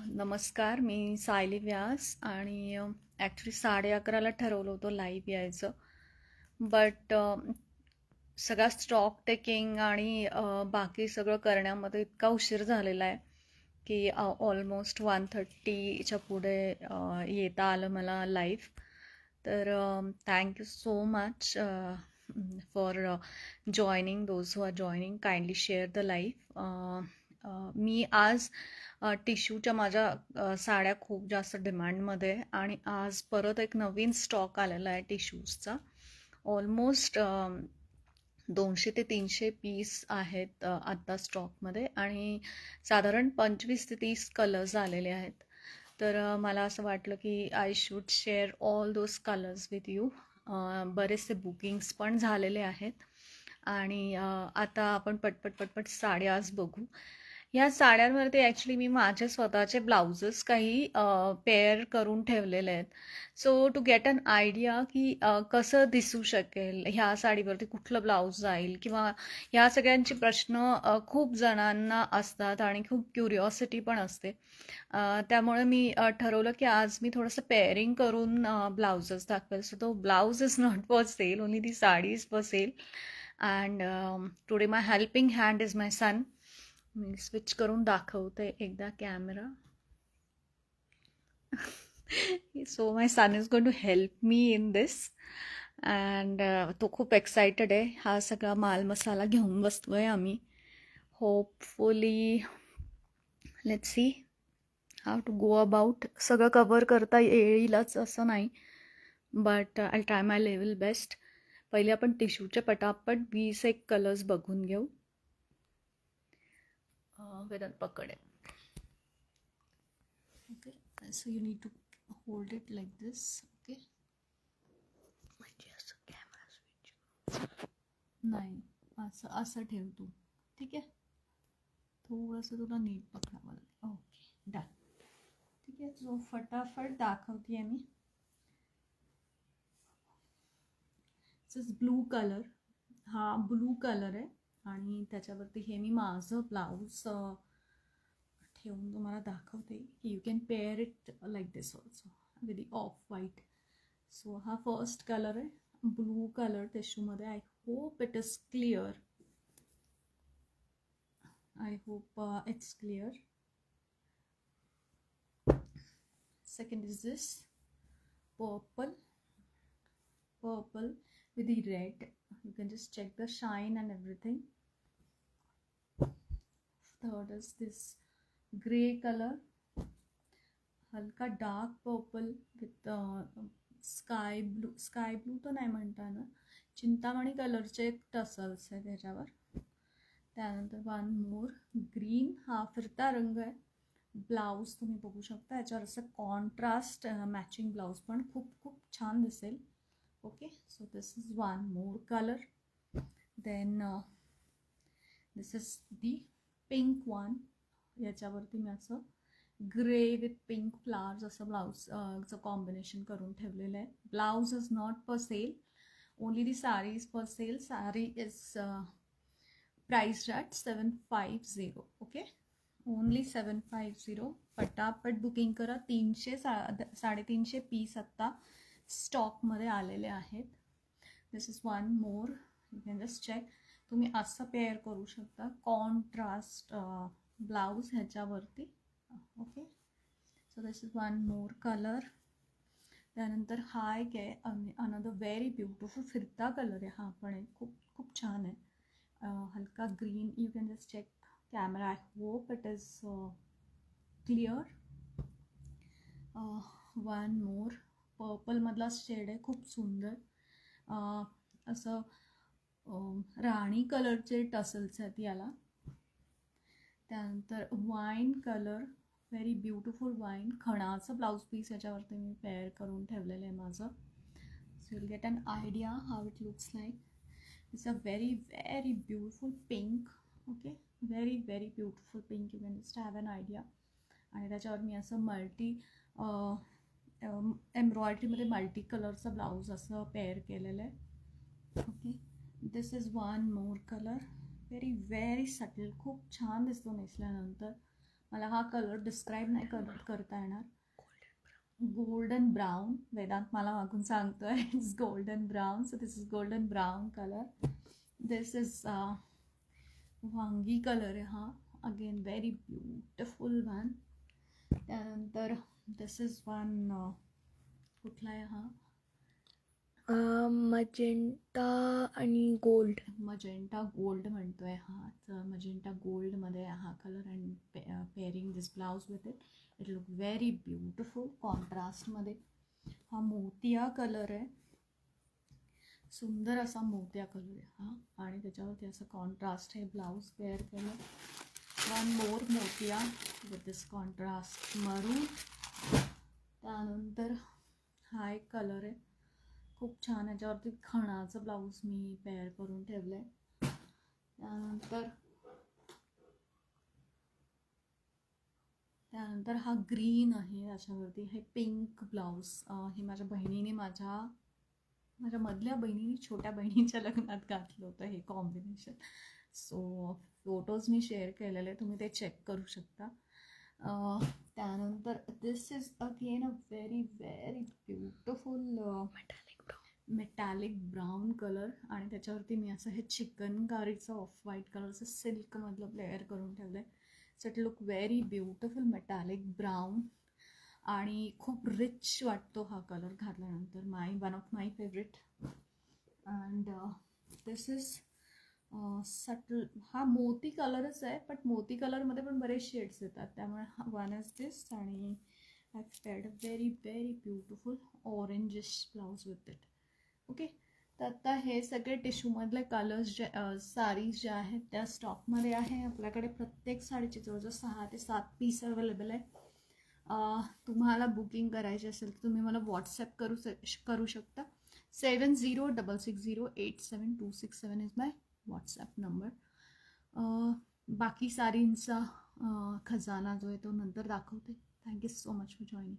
नमस्कार, मी सायली व्यास आणि ॲक्च्युली 11:30ला ठरवलं होतं लाईव्ह यायचं, बट सगळा स्टॉक टेकिंग आणि बाकी सगळं करण्यामध्ये इतका उशीर झालेला आहे की ऑलमोस्ट 1:30च्या पुढे येता आलं मला लाईव्ह. तर thank you so much for joining, those who are joining. Kindly share the live. मी आज टिश्यूच्या माझ्या साड्या खूप जास्त डिमांडमध्ये आहे आणि आज परत एक नवीन स्टॉक आलेला आहे टिश्यूजचा. ऑलमोस्ट 200 ते 300 पीस आहेत आत्ता स्टॉकमध्ये आणि साधारण 25 ते 30 कलर्स आलेले आहेत. तर मला असं वाटलं की I should share all those colours with you. बरेचसे बुकिंग्स पण झालेले आहेत आणि आता आपण पटपट साड्या आज बघू. ह्या साड्यांवरती ॲक्च्युली मी माझे स्वतःचे ब्लाउजेस काही पेअर करून ठेवलेले आहेत. So to get an idea की कसं दिसू शकेल ह्या साडीवरती, कुठलं ब्लाऊज जाईल, किंवा ह्या सगळ्यांचे प्रश्न खूप जणांना असतात आणि खूप क्युरिओसिटी पण असते. त्यामुळे मी ठरवलं की आज मी थोडंसं पेअरिंग करून ब्लाउजेस दाखवेल. सो तो blouse is not for sale, only the saris for sale. And today my helping hand is my son. मी स्विच करून दाखवते एकदा camera. So my son is going to help me in this and तो खूप excited आहे. हा सगळा माल मसाला घेऊन बसतोय आम्ही. Hopefully let's see how to go about. सगळं कवर करता येईलच असं नाही, but I try my level best. पहिले आपण टिश्यूचे पटापट 20 कलर्स बघून घेऊ. वेदन पकड आहे. Okay, so you need to hold it like this. Okay, म्हणजे असं कॅमेरा स्विच नाही, असं असं ठेव तू. ठीक आहे, थोडंसं तुला नीट पकडावं लागेल. Okay, done. ठीक आहे, सो फटाफट दाखवते मी. दिस ब्लू कलर, हा ब्लू कलर आहे आणि त्याच्यावरती हे मी माझं ब्लाऊज ठेवून तुम्हाला दाखवते की you can pair it like this also width off white. So हा फर्स्ट कलर आहे, ब्लू कलर टिश्यूमध्ये. I hope it is clear. I hope it's clear. Second is this purple with the red. You can just check the shine and everything. Third is this gray color, halka dark purple with sky blue तो नाही म्हणता ना, चिंतामणी कलरचे tassels आहे त्याच्यावर. त्यानंतर one more green, हा फिरता रंग आहे. ब्लाऊज तुम्ही बघू शकता, याच्यावर असं कॉन्ट्रास्ट मॅचिंग ब्लाऊज पण खूप छान दिसेल. Okay, so this is one more colour. Then this is the pink one. याच्यावरती मी असं ग्रे विथ पिंक फ्लावर्स असं ब्लाऊजचं कॉम्बिनेशन करून ठेवलेलं आहे. Blouse is not for sale, only the sari is for sale. Sari is price at 750. Okay, only 750. पटापट booking करा. 300-350 piece आत्ता स्टॉकमध्ये आलेले आहेत. This is one more. You can just check. तुम्ही असं पेअर करू शकता कॉन्ट्रास्ट ब्लाऊज ह्याच्यावरती. Okay, so this is one more colour. त्यानंतर हा एक आहे अनदर व्हेरी ब्युटिफुल फिरता कलर आहे. हा पण आहे खूप छान आहे. हल्का green. You can just check camera. I hope it is clear. One more पर्पलमधला शेड आहे, खूप सुंदर. असं राणी कलरचे टसल्स आहेत याला. त्यानंतर wine colour, very beautiful wine. खणाचं ब्लाऊज पीस याच्यावरती मी पेअर करून ठेवलेलं आहे माझं. So will get an idea how it looks like. It's a very beautiful pink. Okay, very beautiful pink. You can just have an idea. आणि त्याच्यावर मी असं मल्टी एम्ब्रॉयडरीमध्ये मल्टी कलरचं ब्लाऊज असं पेअर केलेलं आहे. Okay, this is one more colour, very very subtle, खूप छान दिसतो नेसल्यानंतर. मला हा कलर डिस्क्राईब नाही करता येणार. गोल्डन ब्राऊन, वेदांत मला मागून सांगतोय it's golden brown. So this is golden brown colour. This is वांगी कलर आहे हा, अगेन व्हेरी ब्युटिफुल वन. त्यानंतर दिस इज वन, कुठला आहे हा, मजेंटा आणि गोल्ड. मजेंटा गोल्ड म्हणतोय हा. तर मजेंटा गोल्डमध्ये हा colour and pairing this blouse with it, it look very beautiful. कॉन्ट्रास्टमध्ये हा मोतिया कलर आहे, सुंदर असा मोतिया कलर आहे हा, आणि त्याच्यावरती असं कॉन्ट्रास्ट हे ब्लाउज पेअर केलं. वन मोर मोतिया विथ दिस कॉन्ट्रास्ट मरून. त्यानंतर हा एक कलर आहे, खूप छान, याच्यावरती खणाचं ब्लाऊज मी पेअर करून ठेवलं आहे. त्यानंतर हा ग्रीन आहे, याच्यावरती हे पिंक ब्लाऊज. हे माझ्या बहिणीने माझ्या मधल्या बहिणीने छोट्या बहिणीच्या लग्नात घातलं होतं हे कॉम्बिनेशन. सो फोटोज मी शेअर केलेले, तुम्ही ते चेक करू शकता. त्यानंतर this is again a very very beautiful metallic brown colour, आणि त्याच्यावरती मी असं हे चिकनकारीचं ऑफ व्हाईट कलरचं सिल्कमधलं प्लेअर करून ठेवलं आहे. So it look very beautiful metallic brown, आणि खूप रिच वाटतो हा कलर घातल्यानंतर. One of my favourite. And this is subtle, हा मोती कलरच आहे, बट मोती कलरमध्ये पण बरेच शेड्स येतात, त्यामुळे वन इज दिस, आणि I paired a very very beautiful orangish blouse with it. Okay, तर आता हे सगळे टिश्यूमधले कलर्स जे साडीज ज्या आहेत त्या स्टॉकमध्ये आहे आपल्याकडे. प्रत्येक साडीची जवळजवळ 6 ते 7 पीस अवेलेबल आहे. तुम्हाला बुकिंग करायची असेल तर तुम्ही मला व्हॉट्सॲप करू शकता. 7066087267 इज माय व्हॉट्सॲप नंबर. बाकी साडींचा खजाना जो आहे तो नंतर दाखवते. Thank you so much for joining.